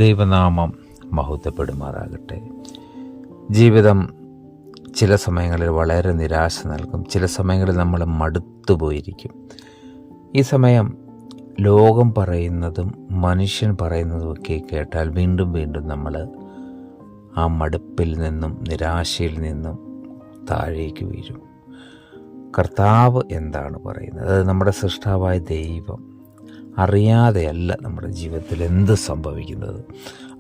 ദൈവനാമം മഹത്വപ്പെടുമാറാകട്ടെ. ജീവിതം ചില സമയങ്ങളിൽ വളരെ നിരാശ നൽകും. ചില സമയങ്ങളിൽ നമ്മൾ മടുത്തുപോയിരിക്കും. ഈ സമയം ലോകം പറയുന്നതും മനുഷ്യൻ പറയുന്നതുമൊക്കെ കേട്ടാൽ വീണ്ടും വീണ്ടും നമ്മൾ ആ മടുപ്പിൽ നിന്നും നിരാശയിൽ നിന്നും താഴേക്ക് വീഴും. കർത്താവ് എന്താണ് പറയുന്നത്? അത് നമ്മുടെ സൃഷ്ടാവായ ദൈവം അറിയാതെയല്ല നമ്മുടെ ജീവിതത്തിൽ എന്ത് സംഭവിക്കുന്നത്.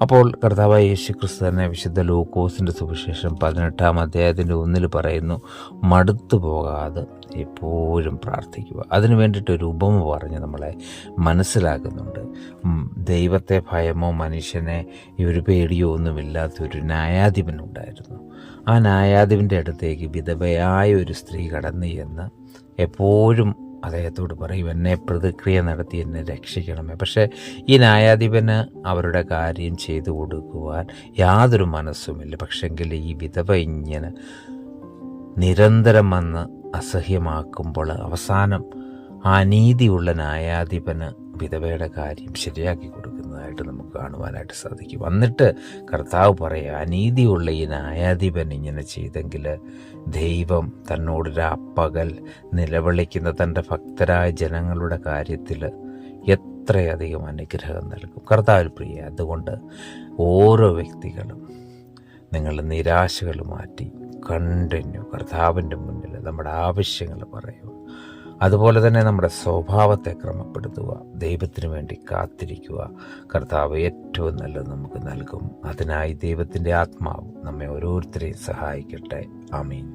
അപ്പോൾ കർത്താവായ യേശുക്രിസ്തു തന്നെ വിശുദ്ധ ലൂക്കോസിൻ്റെ സുവിശേഷം 18-ാം അധ്യായത്തിൻ്റെ 1 പറയുന്നു, മടുത്തു പോകാതെ എപ്പോഴും പ്രാർത്ഥിക്കുക. അതിനു വേണ്ടിയിട്ടൊരു ഉപമ പറഞ്ഞ് നമ്മളെ മനസ്സിലാക്കുന്നുണ്ട്. ദൈവത്തെ ഭയമോ മനുഷ്യനെ ഒരു പേടിയോ ഒന്നുമില്ലാത്തൊരു ന്യായാധിപനുണ്ടായിരുന്നു. ആ ന്യായാധിപൻ്റെ അടുത്തേക്ക് വിധവയായ ഒരു സ്ത്രീ കടന്നു ചെന്ന് എപ്പോഴും അദ്ദേഹത്തോട് പറയും, എന്നെ പ്രതിക്രിയ നടത്തി എന്നെ രക്ഷിക്കണമേ. പക്ഷേ ഈ ന്യായാധിപന് അവരുടെ കാര്യം ചെയ്തു കൊടുക്കുവാൻ യാതൊരു മനസ്സുമില്ല. പക്ഷെങ്കിൽ ഈ വിധവ ഇങ്ങനെ നിരന്തരം വന്ന് അസഹ്യമാക്കുമ്പോൾ അവസാനം ആ അനീതിയുള്ള ന്യായാധിപന് വിധവയുടെ കാര്യം ശരിയാക്കി കൊടുക്കുന്നതായിട്ട് നമുക്ക് കാണുവാനായിട്ട് സാധിക്കും. എന്നിട്ട് കർത്താവ് പറയുക, അനീതിയുള്ള ഈ ന്യായാധിപൻ ഇങ്ങനെ ചെയ്തെങ്കിൽ ദൈവം തന്നോട് രാപ്പകൽ നിലവിളിക്കുന്ന തൻ്റെ ഭക്തരായ ജനങ്ങളുടെ കാര്യത്തിൽ എത്രയധികം അനുഗ്രഹം നൽകും. കർത്താവിൽ പ്രിയ, അതുകൊണ്ട് ഓരോ വ്യക്തികളും നിങ്ങൾ നിരാശകൾ മാറ്റി കണ്ടിന്യൂ കർത്താവിൻ്റെ മുന്നിൽ നമ്മുടെ ആവശ്യങ്ങൾ പറയുക. അതുപോലെ തന്നെ നമ്മുടെ സ്വഭാവത്തെ ക്രമപ്പെടുത്തുക, ദൈവത്തിന് വേണ്ടി കാത്തിരിക്കുക. കർത്താവ് ഏറ്റവും നല്ലത് നമുക്ക് നൽകും. അതിനായി ദൈവത്തിൻ്റെ ആത്മാവ് നമ്മെ ഓരോരുത്തരെയും സഹായിക്കട്ടെ. ആമീൻ.